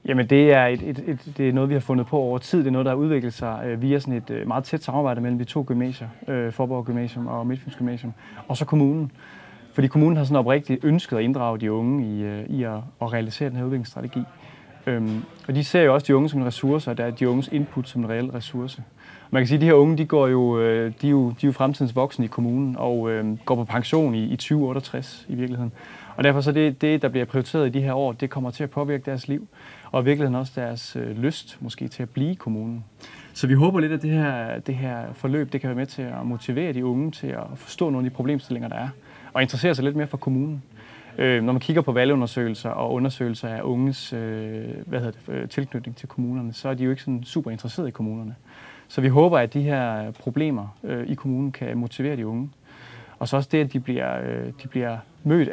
Jamen det er, det er noget, vi har fundet på over tid. Det er noget, der har udviklet sig via sådan et meget tæt samarbejde mellem de to gymnasier, Faaborg Gymnasium og Midtfyns Gymnasium, og så kommunen. Fordi kommunen har sådan oprigtigt ønsket at inddrage de unge i at realisere den her udviklingsstrategi. Og de ser jo også de unge som en ressource, og der er de unges input som en reel ressource. Man kan sige, at de her unge, de er jo fremtidens voksne i kommunen og går på pension i 2068 i virkeligheden. Og derfor så det, der bliver prioriteret i de her år, det kommer til at påvirke deres liv, og i virkeligheden også deres lyst måske til at blive i kommunen. Så vi håber lidt, at det her forløb, det kan være med til at motivere de unge til at forstå nogle af de problemstillinger, der er, og interessere sig lidt mere for kommunen. Når man kigger på valgundersøgelser og undersøgelser af unges tilknytning til kommunerne, så er de jo ikke sådan super interesserede i kommunerne. Så vi håber, at de her problemer i kommunen kan motivere de unge. Og så også det, at de bliver mødt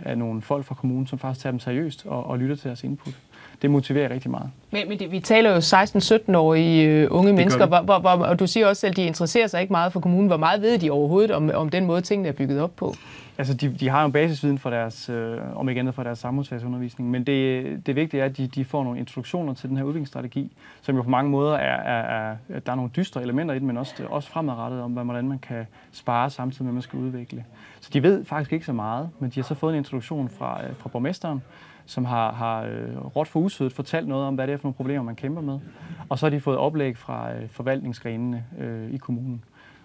af nogle folk fra kommunen, som faktisk tager dem seriøst og lytter til deres input. Det motiverer rigtig meget. Men vi taler jo 16-17-årige unge mennesker, og du siger også selv, at de interesserer sig ikke meget for kommunen. Hvor meget ved de overhovedet om den måde, tingene er bygget op på? Altså, de har jo en basisviden fra deres samfundsfagsundervisning, men det vigtige er, at de får nogle introduktioner til den her udviklingsstrategi, som jo på mange måder der er nogle dystre elementer i den, men også fremadrettet om, hvordan man kan spare samtidig med, at man skal udvikle. Så de ved faktisk ikke så meget, men de har så fået en introduktion fra borgmesteren, som har råt for usødet fortalt noget om, hvad det er for nogle problemer, man kæmper med. Og så har de fået oplæg fra forvaltningsgrenene i kommunen.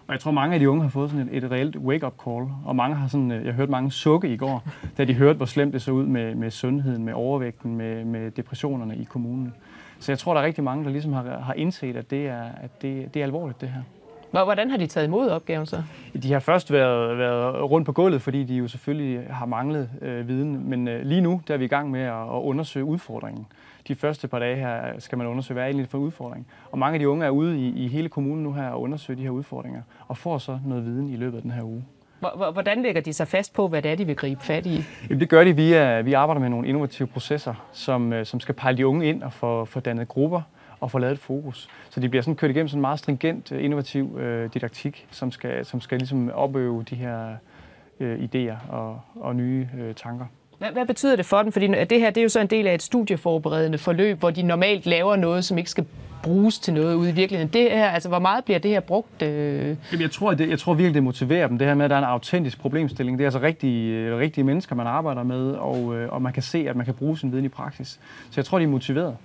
Og jeg tror, mange af de unge har fået sådan et reelt wake-up call, og mange har sådan, jeg hørte mange sukke i går, da de hørte, hvor slemt det så ud med sundheden, med overvægten, med depressionerne i kommunen. Så jeg tror, der er rigtig mange, der ligesom har indset, at det er alvorligt, det her. Hvordan har de taget imod opgaven så? De har først været rundt på gulvet, fordi de jo selvfølgelig har manglet viden. Men lige nu der er vi i gang med at undersøge udfordringen. De første par dage her skal man undersøge, hvad er egentlig for en udfordring. Og mange af de unge er ude i hele kommunen nu her og undersøger de her udfordringer, og får så noget viden i løbet af den her uge. Hvordan lægger de sig fast på, hvad det er, de vil gribe fat i? Jamen, det gør de vi arbejder med nogle innovative processer, som skal pejle de unge ind og få dannet grupper og få lavet et fokus. Så de bliver sådan kørt igennem sådan en meget stringent, innovativ didaktik, som skal ligesom opøve de her idéer og nye tanker. Hvad betyder det for dem? Fordi det her det er jo så en del af et studieforberedende forløb, hvor de normalt laver noget, som ikke skal bruges til noget ude i virkeligheden. Det her, altså, hvor meget bliver det her brugt? Jamen, jeg tror virkelig, det motiverer dem. Det her med, at der er en autentisk problemstilling. Det er altså rigtige mennesker, man arbejder med, og man kan se, at man kan bruge sin viden i praksis. Så jeg tror, de er motiveret.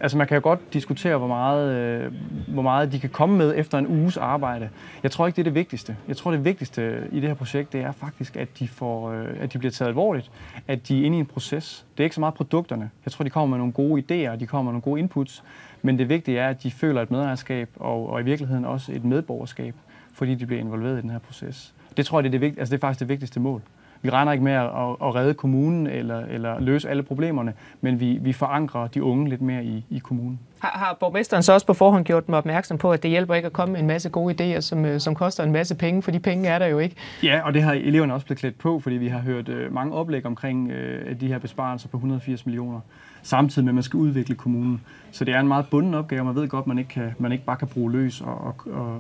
Altså man kan jo godt diskutere, hvor meget de kan komme med efter en uges arbejde. Jeg tror ikke, det er det vigtigste. Jeg tror, det vigtigste i det her projekt, det er faktisk, at de bliver taget alvorligt, at de er inde i en proces. Det er ikke så meget produkterne. Jeg tror, de kommer med nogle gode idéer, de kommer med nogle gode inputs, men det vigtige er, at de føler et medejerskab og i virkeligheden også et medborgerskab, fordi de bliver involveret i den her proces. Det tror jeg, det er faktisk det vigtigste mål. Vi regner ikke med at redde kommunen eller løse alle problemerne, men vi forankrer de unge lidt mere i kommunen. Har borgmesteren så også på forhånd gjort dem opmærksom på, at det hjælper ikke at komme med en masse gode idéer, som koster en masse penge, for de penge er der jo ikke? Ja, og det har eleverne også blevet klædt på, fordi vi har hørt mange oplæg omkring de her besparelser på 180 millioner, samtidig med, at man skal udvikle kommunen. Så det er en meget bunden opgave, man ved godt, man ikke bare kan bruge løs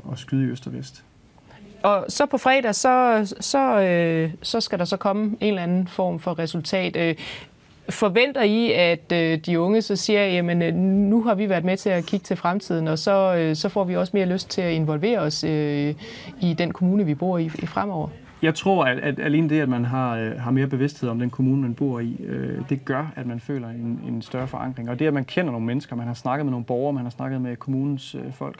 og skyde i øst og vest. Og så på fredag, så skal der så komme en eller anden form for resultat. Forventer I, at de unge så siger, jamen nu har vi været med til at kigge til fremtiden, og så får vi også mere lyst til at involvere os i den kommune, vi bor i fremover? Jeg tror, at alene det, at man har mere bevidsthed om den kommune, man bor i, det gør, at man føler en større forankring. Og det, at man kender nogle mennesker, man har snakket med nogle borgere, man har snakket med kommunens folk,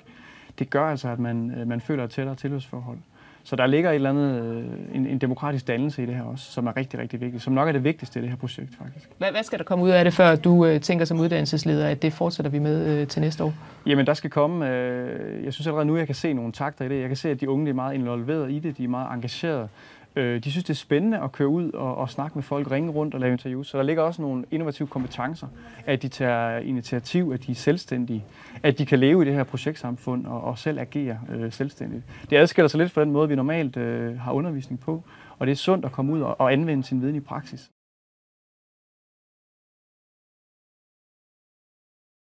det gør altså, at man føler et tættere tilhørsforhold. Så der ligger et eller andet, en demokratisk dannelse i det her også, som er rigtig, rigtig vigtigt, som nok er det vigtigste i det her projekt faktisk. Hvad skal der komme ud af det, før du tænker som uddannelsesleder, at det fortsætter vi med til næste år? Jamen der skal komme, jeg synes allerede nu, jeg kan se nogle takter i det. Jeg kan se, at de unge er meget involveret i det, de er meget engagerede. De synes, det er spændende at køre ud og snakke med folk, ringe rundt og lave interviews. Så der ligger også nogle innovative kompetencer, at de tager initiativ, at de er selvstændige, at de kan leve i det her projektsamfund og selv agere selvstændigt. Det adskiller sig lidt fra den måde, vi normalt har undervisning på, og det er sundt at komme ud og anvende sin viden i praksis.